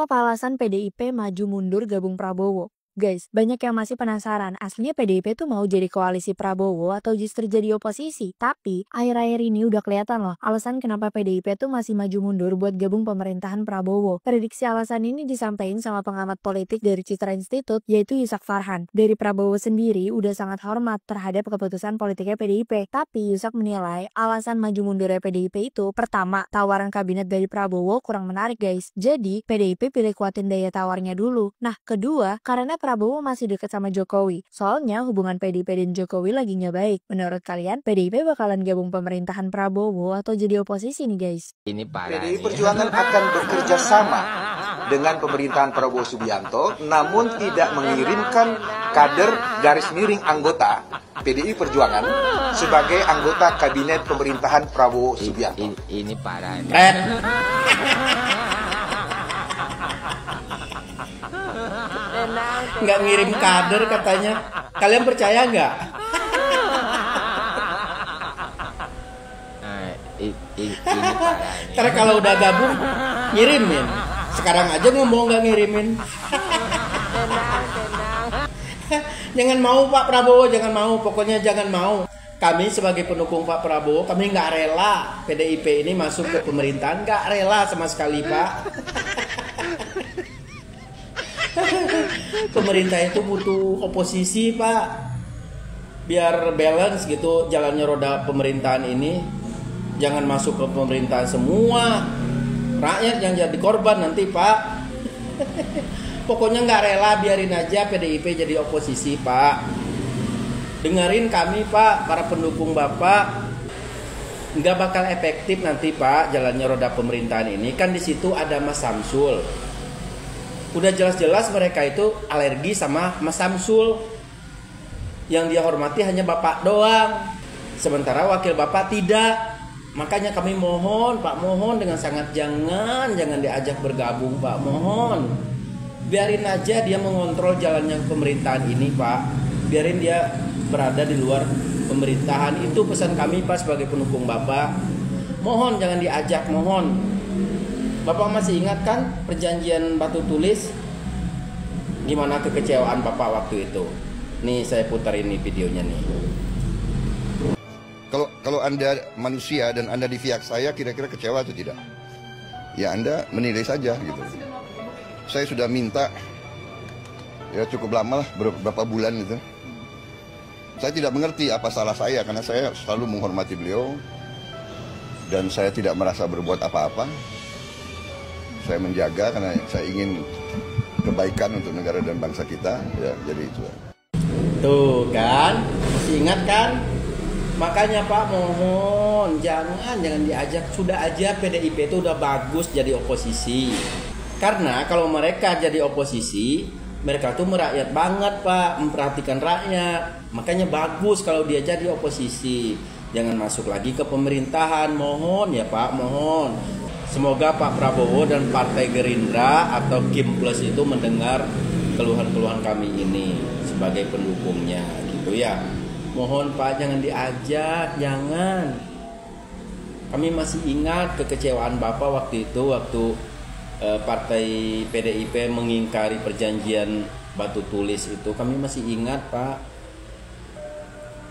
apa alasan PDIP maju mundur gabung Prabowo? Guys, banyak yang masih penasaran, aslinya PDIP tuh mau jadi koalisi Prabowo atau justru jadi oposisi? Tapi, akhir-akhir ini udah kelihatan loh, alasan kenapa PDIP tuh masih maju mundur buat gabung pemerintahan Prabowo. Prediksi alasan ini disampaikan sama pengamat politik dari Citra Institute, yaitu Yusak Farhan. Dari Prabowo sendiri udah sangat hormat terhadap keputusan politiknya PDIP. Tapi, Yusak menilai, alasan maju mundurnya PDIP itu, pertama, tawaran kabinet dari Prabowo kurang menarik guys. Jadi, PDIP pilih kuatin daya tawarnya dulu. Nah, kedua, karena Prabowo masih dekat sama Jokowi. Soalnya hubungan PDIP dan Jokowi lagi nggak baik. Menurut kalian, PDIP bakalan gabung pemerintahan Prabowo atau jadi oposisi nih guys? Ini PDI Perjuangan akan bekerja sama dengan pemerintahan Prabowo Subianto, namun tidak mengirimkan kader garis miring anggota PDI Perjuangan sebagai anggota kabinet pemerintahan Prabowo Subianto. Ini parah. Nggak ngirim kader katanya. Kalian percaya nggak? Ini parah. Karena kalau udah gabung ngirimin. Sekarang aja ngomong nggak ngirimin. Jangan mau Pak Prabowo, jangan mau. Pokoknya jangan mau. Kami sebagai pendukung Pak Prabowo, kami nggak rela PDIP ini masuk ke pemerintahan. Nggak rela sama sekali Pak. Pemerintah itu butuh oposisi Pak, biar balance gitu jalannya roda pemerintahan ini. Jangan masuk ke pemerintahan semua, rakyat yang jadi korban nanti Pak. Pokoknya nggak rela, biarin aja PDIP jadi oposisi Pak. Dengerin kami Pak, para pendukung Bapak. Nggak bakal efektif nanti Pak jalannya roda pemerintahan ini. Kan di situ ada Mas Samsul. Udah jelas-jelas mereka itu alergi sama Mas Samsul. Yang dia hormati hanya Bapak doang. Sementara wakil Bapak tidak. Makanya kami mohon, Pak, mohon dengan sangat jangan diajak bergabung, Pak, mohon. Biarin aja dia mengontrol jalannya pemerintahan ini, Pak. Biarin dia berada di luar pemerintahan. Itu pesan kami, Pak, sebagai pendukung Bapak. Mohon jangan diajak, mohon. Bapak masih ingat kan perjanjian batu tulis? Gimana kekecewaan Bapak waktu itu? Nih saya putar ini videonya nih. Kalau Anda manusia dan Anda di pihak saya, kira-kira kecewa atau tidak? Ya Anda menilai saja gitu. Saya sudah minta ya cukup lama lah, beberapa bulan gitu. Saya tidak mengerti apa salah saya karena saya selalu menghormati beliau dan saya tidak merasa berbuat apa-apa. Saya menjaga karena saya ingin kebaikan untuk negara dan bangsa kita, ya jadi itu. Tuh kan, masih ingat kan? Makanya Pak mohon jangan diajak. Sudah aja PDIP itu udah bagus jadi oposisi. Karena kalau mereka jadi oposisi, mereka tuh merakyat banget Pak, memperhatikan rakyat. Makanya bagus kalau dia jadi oposisi. Jangan masuk lagi ke pemerintahan, mohon ya Pak, mohon. Semoga Pak Prabowo dan Partai Gerindra atau Kim Plus itu mendengar keluhan-keluhan kami ini sebagai pendukungnya gitu ya. Mohon Pak jangan diajak, jangan. Kami masih ingat kekecewaan Bapak waktu itu, waktu Partai PDIP mengingkari perjanjian batu tulis itu. Kami masih ingat Pak.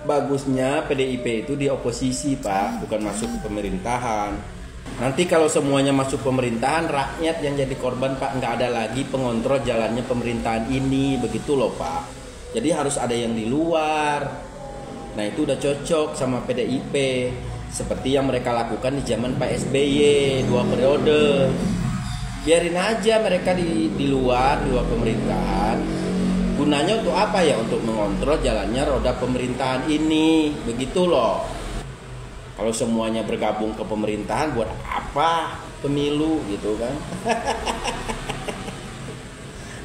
Bagusnya PDIP itu di oposisi Pak, bukan masuk ke pemerintahan. Nanti kalau semuanya masuk pemerintahan, rakyat yang jadi korban Pak, nggak ada lagi pengontrol jalannya pemerintahan ini, begitu loh Pak. Jadi harus ada yang di luar. Nah itu udah cocok sama PDIP, seperti yang mereka lakukan di zaman Pak SBY 2 periode. Biarin aja mereka di luar pemerintahan. Gunanya untuk apa ya? Untuk mengontrol jalannya roda pemerintahan ini, begitu loh. Kalau semuanya bergabung ke pemerintahan buat apa pemilu gitu kan?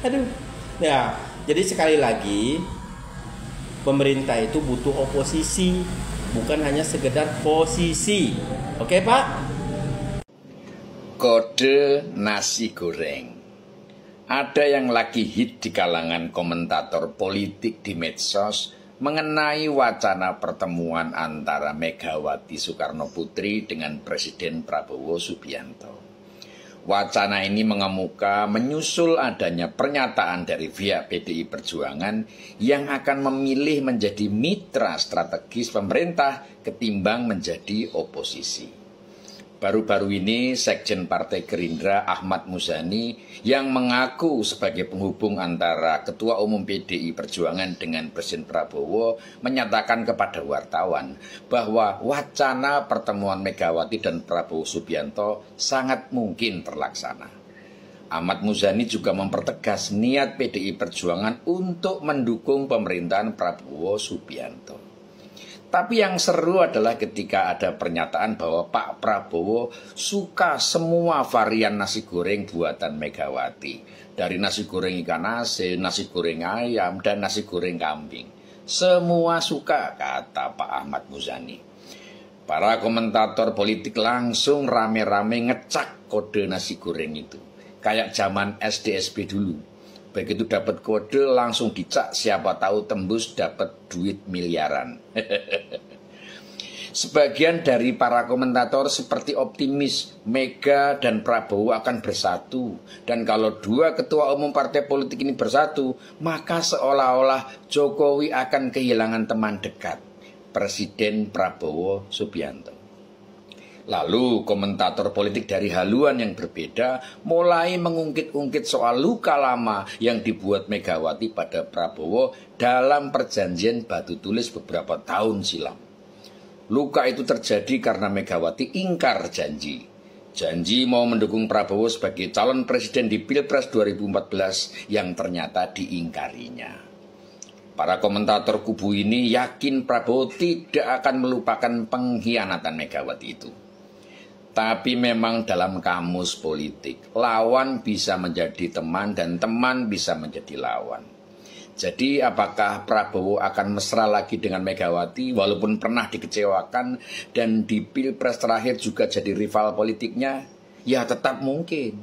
Aduh. Ya, jadi sekali lagi pemerintah itu butuh oposisi, bukan hanya sekedar posisi. Oke, Pak? Kode nasi goreng. Ada yang lagi hit di kalangan komentator politik di medsos mengenai wacana pertemuan antara Megawati Soekarno Putri dengan Presiden Prabowo Subianto. Wacana ini mengemuka menyusul adanya pernyataan dari pihak PDI Perjuangan yang akan memilih menjadi mitra strategis pemerintah ketimbang menjadi oposisi. Baru-baru ini Sekjen Partai Gerindra Ahmad Muzani yang mengaku sebagai penghubung antara Ketua Umum PDI Perjuangan dengan Presiden Prabowo menyatakan kepada wartawan bahwa wacana pertemuan Megawati dan Prabowo Subianto sangat mungkin terlaksana. Ahmad Muzani juga mempertegas niat PDI Perjuangan untuk mendukung pemerintahan Prabowo Subianto. Tapi yang seru adalah ketika ada pernyataan bahwa Pak Prabowo suka semua varian nasi goreng buatan Megawati. Dari nasi goreng ikan asin, nasi goreng ayam, dan nasi goreng kambing. Semua suka, kata Pak Ahmad Muzani. Para komentator politik langsung rame-rame ngecak kode nasi goreng itu. Kayak zaman SD-SP dulu. Begitu dapat kode langsung dicak, siapa tahu tembus dapat duit miliaran. Sebagian dari para komentator seperti optimis Mega dan Prabowo akan bersatu. Dan kalau dua ketua umum partai politik ini bersatu, maka seolah-olah Jokowi akan kehilangan teman dekat, Presiden Prabowo Subianto. Lalu komentator politik dari haluan yang berbeda mulai mengungkit-ungkit soal luka lama yang dibuat Megawati pada Prabowo dalam perjanjian batu tulis beberapa tahun silam. Luka itu terjadi karena Megawati ingkar janji. Janji mau mendukung Prabowo sebagai calon presiden di Pilpres 2014 yang ternyata diingkarinya. Para komentator kubu ini yakin Prabowo tidak akan melupakan pengkhianatan Megawati itu. Tapi memang dalam kamus politik, lawan bisa menjadi teman dan teman bisa menjadi lawan. Jadi apakah Prabowo akan mesra lagi dengan Megawati walaupun pernah dikecewakan dan di Pilpres terakhir juga jadi rival politiknya? Ya tetap mungkin.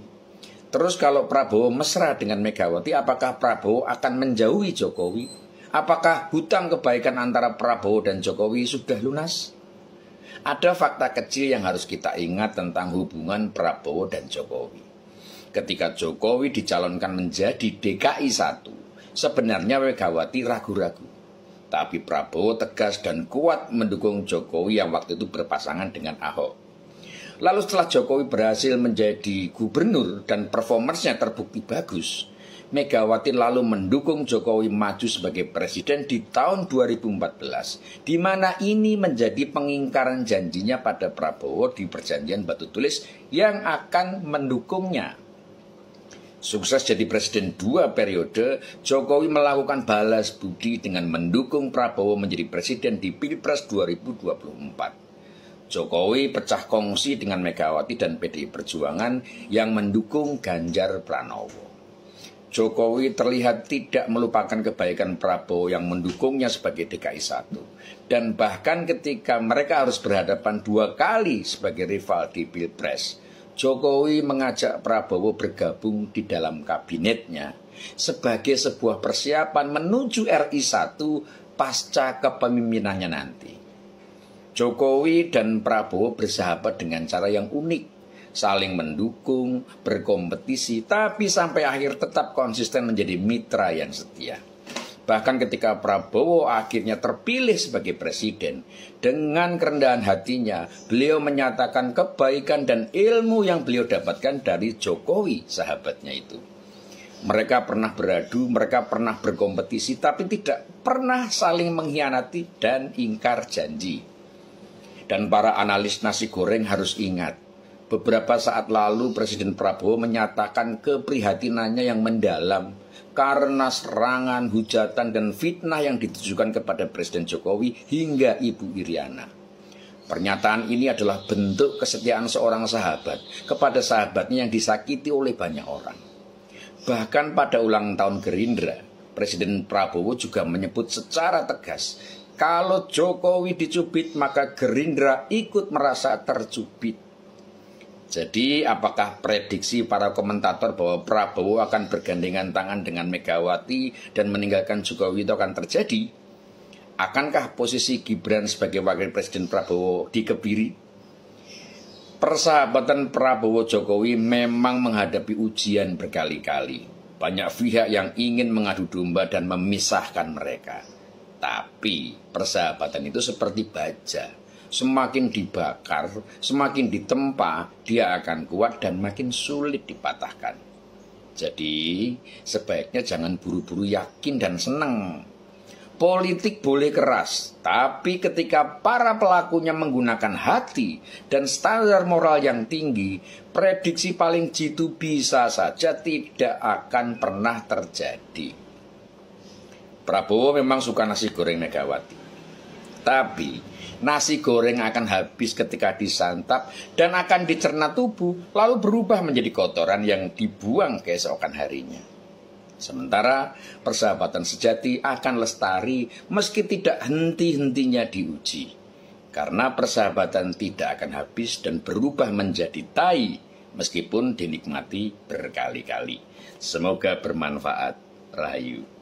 Terus kalau Prabowo mesra dengan Megawati, apakah Prabowo akan menjauhi Jokowi? Apakah hutang kebaikan antara Prabowo dan Jokowi sudah lunas? Ada fakta kecil yang harus kita ingat tentang hubungan Prabowo dan Jokowi. Ketika Jokowi dicalonkan menjadi DKI 1, sebenarnya Megawati ragu-ragu. Tapi Prabowo tegas dan kuat mendukung Jokowi yang waktu itu berpasangan dengan Ahok. Lalu setelah Jokowi berhasil menjadi gubernur dan performanya terbukti bagus, Megawati lalu mendukung Jokowi maju sebagai presiden di tahun 2014, di mana ini menjadi pengingkaran janjinya pada Prabowo di perjanjian batu tulis yang akan mendukungnya. Sukses jadi presiden 2 periode, Jokowi melakukan balas budi dengan mendukung Prabowo menjadi presiden di Pilpres 2024. Jokowi pecah kongsi dengan Megawati dan PDI Perjuangan yang mendukung Ganjar Pranowo. Jokowi terlihat tidak melupakan kebaikan Prabowo yang mendukungnya sebagai DKI 1. Dan bahkan ketika mereka harus berhadapan 2 kali sebagai rival di Pilpres, Jokowi mengajak Prabowo bergabung di dalam kabinetnya sebagai sebuah persiapan menuju RI 1 pasca kepemimpinannya nanti. Jokowi dan Prabowo bersahabat dengan cara yang unik, saling mendukung, berkompetisi, tapi sampai akhir tetap konsisten menjadi mitra yang setia. Bahkan ketika Prabowo akhirnya terpilih sebagai presiden, dengan kerendahan hatinya, beliau menyatakan kebaikan dan ilmu yang beliau dapatkan dari Jokowi, sahabatnya itu. Mereka pernah beradu, mereka pernah berkompetisi, tapi tidak pernah saling mengkhianati dan ingkar janji. Dan para analis nasi goreng harus ingat, beberapa saat lalu Presiden Prabowo menyatakan keprihatinannya yang mendalam karena serangan, hujatan, dan fitnah yang ditujukan kepada Presiden Jokowi hingga Ibu Iriana. Pernyataan ini adalah bentuk kesetiaan seorang sahabat kepada sahabatnya yang disakiti oleh banyak orang. Bahkan pada ulang tahun Gerindra, Presiden Prabowo juga menyebut secara tegas, kalau Jokowi dicubit maka Gerindra ikut merasa tercubit. Jadi apakah prediksi para komentator bahwa Prabowo akan bergandengan tangan dengan Megawati dan meninggalkan Jokowi itu akan terjadi? Akankah posisi Gibran sebagai wakil presiden Prabowo dikebiri? Persahabatan Prabowo Jokowi memang menghadapi ujian berkali-kali. Banyak pihak yang ingin mengadu domba dan memisahkan mereka. Tapi persahabatan itu seperti baja. Semakin dibakar, semakin ditempa, dia akan kuat dan makin sulit dipatahkan. Jadi sebaiknya jangan buru-buru yakin dan senang. Politik boleh keras, tapi ketika para pelakunya menggunakan hati dan standar moral yang tinggi, prediksi paling jitu bisa saja tidak akan pernah terjadi. Prabowo memang suka nasi goreng Megawati, tapi nasi goreng akan habis ketika disantap dan akan dicerna tubuh, lalu berubah menjadi kotoran yang dibuang keesokan harinya. Sementara persahabatan sejati akan lestari meski tidak henti-hentinya diuji. Karena persahabatan tidak akan habis dan berubah menjadi tai meskipun dinikmati berkali-kali. Semoga bermanfaat. Rahayu.